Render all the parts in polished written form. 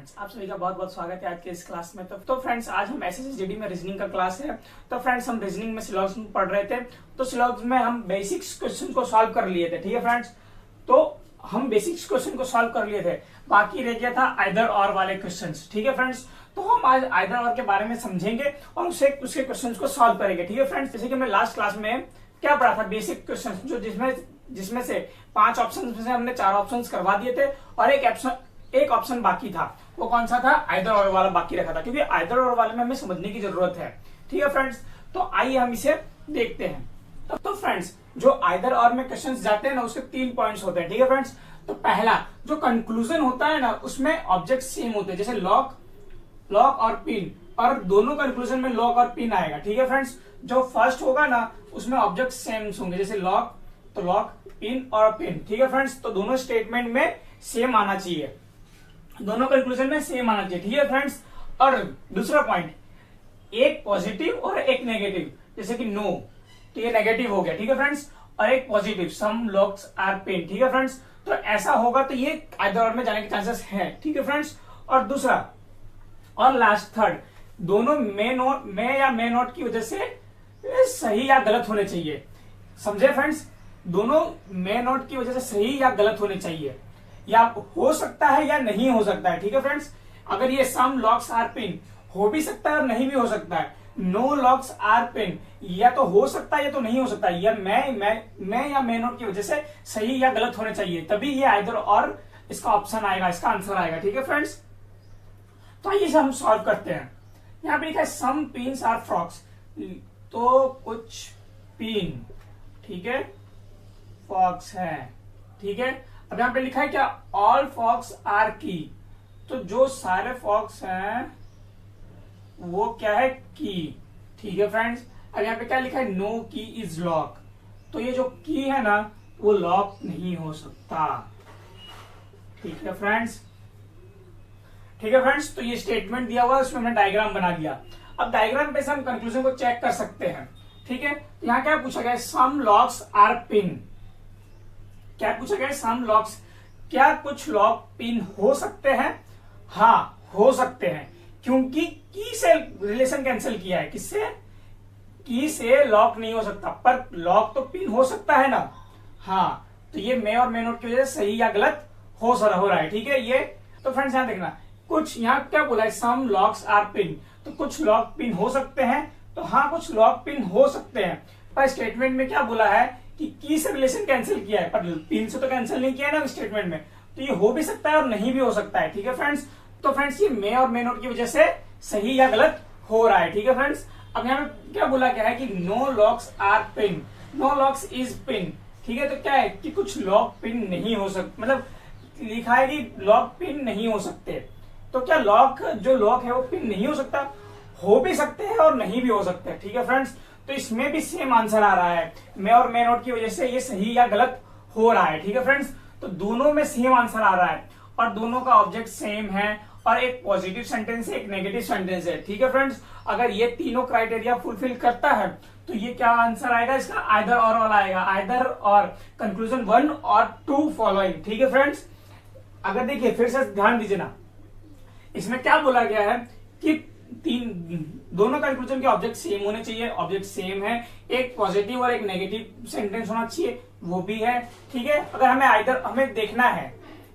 Friends, आप सभी का बहुत बहुत स्वागत है आज के इस क्लास में। तो फ्रेंड्स, आज हम एसएसजीडी में रीजनिंग का क्लास है। तो फ्रेंड्स, हम रीजनिंग में सिलॉग्स पढ़ रहे थे। तो सिलॉग्स में हम बेसिक्स क्वेश्चन को सॉल्व कर लिए थे। ठीक है फ्रेंड्स, तो हम बेसिक्स क्वेश्चन को सॉल्व कर लिए थे, बाकी रह गया था आइदर और वाले क्वेश्चन। ठीक है फ्रेंड्स, तो हम आज आइदर और के बारे में समझेंगे और उसके क्वेश्चन को सॉल्व करेंगे। ठीक है फ्रेंड्स, जैसे कि हमने लास्ट क्लास में क्या पढ़ा था, बेसिक क्वेश्चन, जो जिसमें से 5 ऑप्शन में से हमने 4 ऑप्शन करवा दिए थे और एक ऑप्शन बाकी था। वो कौन सा था? आइदर और वाला बाकी रखा था, क्योंकि आइदर और वाले में हमें समझने की जरूरत है। ठीक है फ्रेंड्स, तो आइए हम इसे देखते हैं। तो फ्रेंड्स, जो आइदर और में क्वेश्चंस जाते हैं ना, उसके 3 पॉइंट्स होते हैं। ठीक है फ्रेंड्स, तो पहला जो कंक्लूजन होता है ना, उसमें ऑब्जेक्ट सेम होते हैं, जैसे लॉक और पिन, और दोनों कंक्लूजन में लॉक और पिन आएगा। ठीक है फ्रेंड्स, जो फर्स्ट होगा ना उसमें ऑब्जेक्ट सेम होंगे, जैसे लॉक तो लॉक, पिन और पिन। ठीक है फ्रेंड्स, तो दोनों स्टेटमेंट में सेम आना चाहिए, दोनों कंक्लूजन में सेम आना चाहिए। ठीक है फ्रेंड्स, और दूसरा पॉइंट, एक पॉजिटिव और एक नेगेटिव, जैसे कि नो, तो ये नेगेटिव हो गया। ठीक है फ्रेंड्स, और एक positive, some locks are pin. ठीक है फ्रेंड्स, तो ऐसा होगा तो ये आइदर और में जाने के चांसेस हैं। ठीक है फ्रेंड्स, और दूसरा और लास्ट थर्ड, दोनों में या मे नोट की वजह से सही या गलत होने चाहिए। समझे फ्रेंड्स, दोनों मे नोट की वजह से सही या गलत होने चाहिए, या हो सकता है या नहीं हो सकता है। ठीक है फ्रेंड्स, अगर ये सम लॉक्स आर पिन हो भी सकता है और नहीं भी हो सकता है, नो लॉक्स आर पिन या तो हो सकता है या तो नहीं हो सकता है, या मैं या मे नोट की वजह से सही या गलत होने चाहिए, तभी ये आइदर और इसका ऑप्शन आएगा, इसका आंसर आएगा। ठीक है फ्रेंड्स, तो आइए हम सॉल्व करते हैं। यहाँ पे लिखा है सम पिन्स आर फ्रॉक्स, तो कुछ पिन, ठीक है, फॉक्स है। ठीक है, अब यहाँ पे लिखा है क्या? ऑल फॉक्स आर की, तो जो सारे फॉक्स हैं वो क्या है? की। ठीक है फ्रेंड्स, अब यहाँ पे क्या लिखा है? नो की इज लॉक, तो ये जो की है ना वो लॉक नहीं हो सकता। ठीक है फ्रेंड्स, तो ये स्टेटमेंट दिया हुआ है, उसमें हमने डायग्राम बना दिया। अब डायग्राम पे से हम कंक्लूजन को चेक कर सकते हैं। ठीक है, यहाँ क्या पूछा गया? सम लॉक्स आर पिन। क्या पूछा गया? सम लॉक्स, क्या कुछ लॉक पिन हो सकते हैं? हाँ, हो सकते हैं, क्योंकि की से रिलेशन कैंसिल किया है। किससे? की से लॉक नहीं हो सकता, पर लॉक तो पिन हो सकता है ना। हाँ, तो ये मे और मे नोट की वजह से सही या गलत हो रहा है। ठीक है, ये तो फ्रेंड्स यहाँ देखना, कुछ यहाँ क्या बोला है? सम लॉक्स आर पिन, तो कुछ लॉक पिन हो सकते हैं, तो हाँ कुछ लॉक पिन हो सकते हैं, पर स्टेटमेंट में क्या बोला है कि की से रिलेशन कैंसिल किया है, पर पिन से तो कैंसिल नहीं किया है ना स्टेटमेंट में, तो ये हो भी सकता है और नहीं भी हो सकता है। ठीक है फ्रेंड्स, तो फ्रेंड्स ये मे और मे नोट की वजह से सही या गलत हो रहा है। ठीक है फ्रेंड्स, अब यहाँ पे क्या बोला गया है कि no locks are pin, no locks is pin. ठीक है, तो क्या है कि कुछ लॉक पिन नहीं हो सकते, मतलब लिखा है कि लॉक पिन नहीं हो सकते, तो क्या जो लॉक है वो पिन नहीं हो सकता? हो भी सकते हैं और नहीं भी हो सकते हैं। ठीक है फ्रेंड्स, तो इसमें भी सेम आंसर आ रहा है, मे और मे नोट की वजह से ये सही या गलत हो रहा है। ठीक है फ्रेंड्स, तो दोनों में सेम आंसर आ रहा है और दोनों का ऑब्जेक्ट सेम है, और एक पॉजिटिव सेंटेंस है, एक नेगेटिव सेंटेंस है। ठीक है फ्रेंड्स, अगर ये तीनों क्राइटेरिया फुलफिल करता है तो ये क्या आंसर आएगा? इसका आइदर और वाला आएगा, आइदर और कंक्लूजन 1 और 2 फॉलोइंग। ठीक है फ्रेंड्स, अगर देखिए फिर से ध्यान दीजिए ना, इसमें क्या बोला गया है कि दोनों कंक्लूजन के ऑब्जेक्ट सेम होने चाहिए, ऑब्जेक्ट सेम है, एक पॉजिटिव और एक नेगेटिव सेंटेंस होना चाहिए, वो भी है। ठीक है, अगर हमें देखना है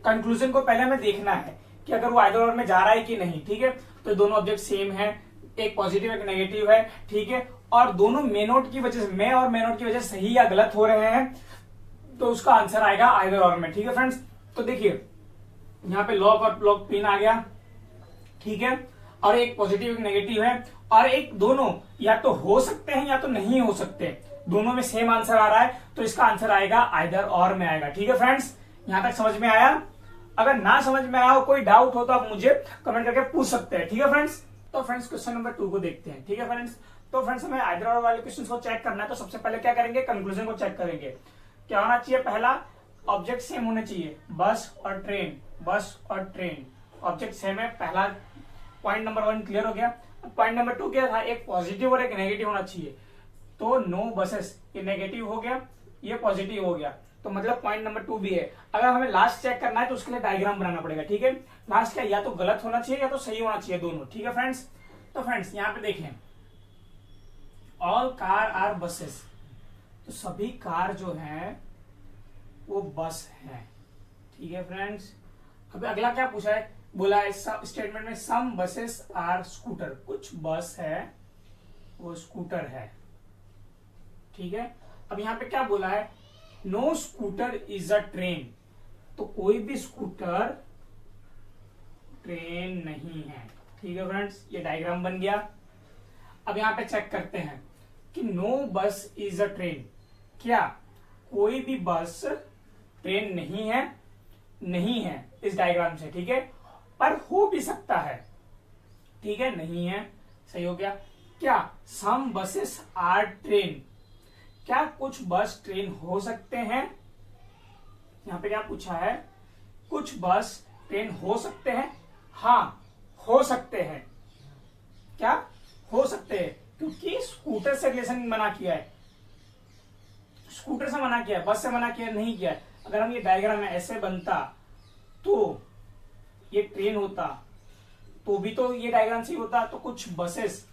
कंक्लूजन को, पहले हमें देखना है कि अगर वो आइदर और में जा रहा है कि नहीं। ठीक है, तो दोनों ऑब्जेक्ट सेम है, एक पॉजिटिव एक नेगेटिव है। ठीक है, और दोनों मे नोट की वजह से, मे और मे नोट की वजह से सही या गलत हो रहे हैं, तो उसका आंसर आएगा आइदर और में। ठीक है फ्रेंड्स, तो देखिए यहाँ पे लॉक और लॉक पिन आ गया। ठीक है, और एक पॉजिटिव एक नेगेटिव है, और एक दोनों या तो हो सकते हैं या तो नहीं हो सकते, दोनों में सेम आंसर आ रहा है, तो इसका आंसर आएगा आइदर और में आएगा। ठीक है फ्रेंड्स, यहां तक समझ में आया? अगर ना समझ में आया हो, कोई डाउट हो, तो आप मुझे कमेंट करके पूछ सकते हैं। ठीक है फ्रेंड्स, तो फ्रेंड्स क्वेश्चन नंबर 2 को देखते हैं। ठीक है फ्रेंड्स, तो फ्रेंड्स हमें आइदर और वाले क्वेश्चन को चेक करना है, तो सबसे पहले क्या करेंगे? कंक्लूजन को चेक करेंगे। क्या होना चाहिए? पहला, ऑब्जेक्ट सेम होने चाहिए, बस और ट्रेन, बस और ट्रेन ऑब्जेक्ट सेम है। पहला पॉइंट नंबर 1 क्लियर हो गया। पॉइंट नंबर 2 क्या था? एक पॉजिटिव और एक नेगेटिव होना चाहिए, तो नो बसेस, ये नेगेटिव हो गया, ये पॉजिटिव हो गया, तो मतलब पॉइंट नंबर 2 भी है। अगर हमें लास्ट चेक करना है तो उसके लिए डायग्राम बनाना पड़ेगा। ठीक है, लास्ट क्या, या तो गलत होना चाहिए या तो सही होना चाहिए, दोनों। ठीक है फ्रेंड्स, तो फ्रेंड्स यहाँ पे देखें, ऑल कार आर बसेस, तो सभी कार जो है वो बस है। ठीक है फ्रेंड्स, अभी अगला क्या पूछा है, बोला है स्टेटमेंट में सम बसेस आर स्कूटर, कुछ बस है वो स्कूटर है। ठीक है, अब यहाँ पे क्या बोला है, no scooter is a train, तो कोई भी स्कूटर ट्रेन नहीं है। ठीक है फ्रेंड्स, ये डायग्राम बन गया। अब यहाँ पे चेक करते हैं कि नो बस इज अ ट्रेन, क्या कोई भी बस ट्रेन नहीं है, नहीं है इस डायग्राम से। ठीक है, पर हो भी सकता है। ठीक है, नहीं है, सही हो गया। क्या सम बसेस आर ट्रेन, क्या कुछ बस ट्रेन हो सकते हैं। यहां पे क्या पूछा है, कुछ बस ट्रेन हो सकते हैं, हाँ हो सकते हैं। क्या हो सकते हैं, क्योंकि स्कूटर से रिलेशन मना किया है, स्कूटर से मना किया है, बस से मना किया नहीं किया है। अगर हम ये डायग्राम ऐसे बनता तो ये ट्रेन होता, तो भी तो ये डायग्राम सही होता, तो कुछ बसेस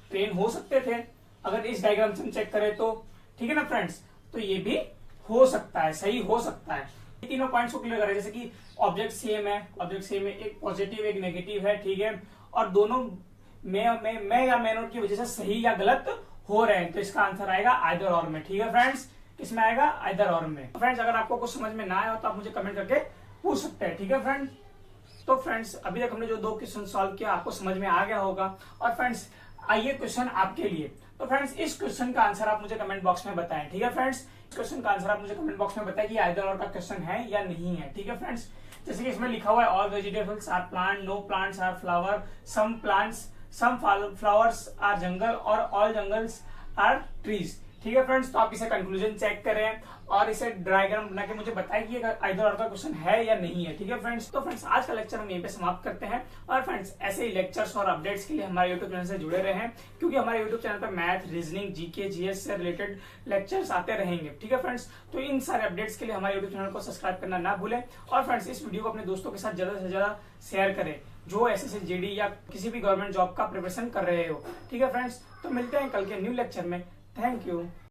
ट्रेन हो सकते थे अगर इस डायग्राम से हम चेक करें तो। ठीक है ना फ्रेंड्स, तो ये भी हो सकता है, सही हो सकता है। ये तीनों पॉइंट्स को क्लियर करें, जैसे कि ऑब्जेक्ट सेम है, एक पॉजिटिव एक नेगेटिव है। ठीक है, और दोनों में या मे नोट की वजह से सही या गलत हो रहे हैं, तो इसका आंसर आएगा आइदर और में। ठीक है फ्रेंड्स, किसमें आएगा, आइदर और में। फ्रेंड्स, अगर आपको कुछ समझ में ना आया हो तो आप मुझे कमेंट करके पूछ सकते हैं। ठीक है फ्रेंड्स, तो फ्रेंड्स अभी तक हमने जो 2 क्वेश्चन सॉल्व किया आपको समझ में आ गया होगा। और फ्रेंड्स आइए क्वेश्चन आपके लिए, तो फ्रेंड्स इस क्वेश्चन का आंसर आप मुझे कमेंट बॉक्स में बताएं। ठीक है फ्रेंड्स, इस क्वेश्चन का आंसर आप मुझे कमेंट बॉक्स में बताएं कि आइदर और का क्वेश्चन है या नहीं है। ठीक है फ्रेंड्स, जैसे कि इसमें लिखा हुआ है all vegetables are plant, no plants are flower, some flowers are jungle और ऑल जंगल्स आर ट्रीज। ठीक है फ्रेंड्स, तो आप इसे कंक्लूजन चेक करें और इसे डायग्राम बना के मुझे बताएं कि आइदर और का क्वेश्चन है या नहीं है। ठीक है फ्रेंड्स, तो फ्रेंड्स आज का लेक्चर हम यहीं पे समाप्त करते हैं। और फ्रेंड्स ऐसे ही लेक्चर्स और अपडेट्स के लिए हमारे यूट्यूब चैनल से जुड़े रहें, क्योंकि हमारे यूट्यूब चैनल पर मैथ, रीजनिंग, जीके, जीएस से रिलेटेड लेक्चर्स आते रहेंगे। ठीक है फ्रेंड्स, तो इन सारे अपडेट्स के लिए हमारे यूट्यूब चैनल को सब्सक्राइब करना ना भूलें। और फ्रेंड्स इस वीडियो को अपने दोस्तों के साथ ज्यादा से ज्यादा शेयर करें जो एसएससी, जेडी या किसी भी गवर्नमेंट जॉब का प्रिपरेशन कर रहे हो। ठीक है फ्रेंड्स, तो मिलते हैं कल के न्यू लेक्चर में। Thank you.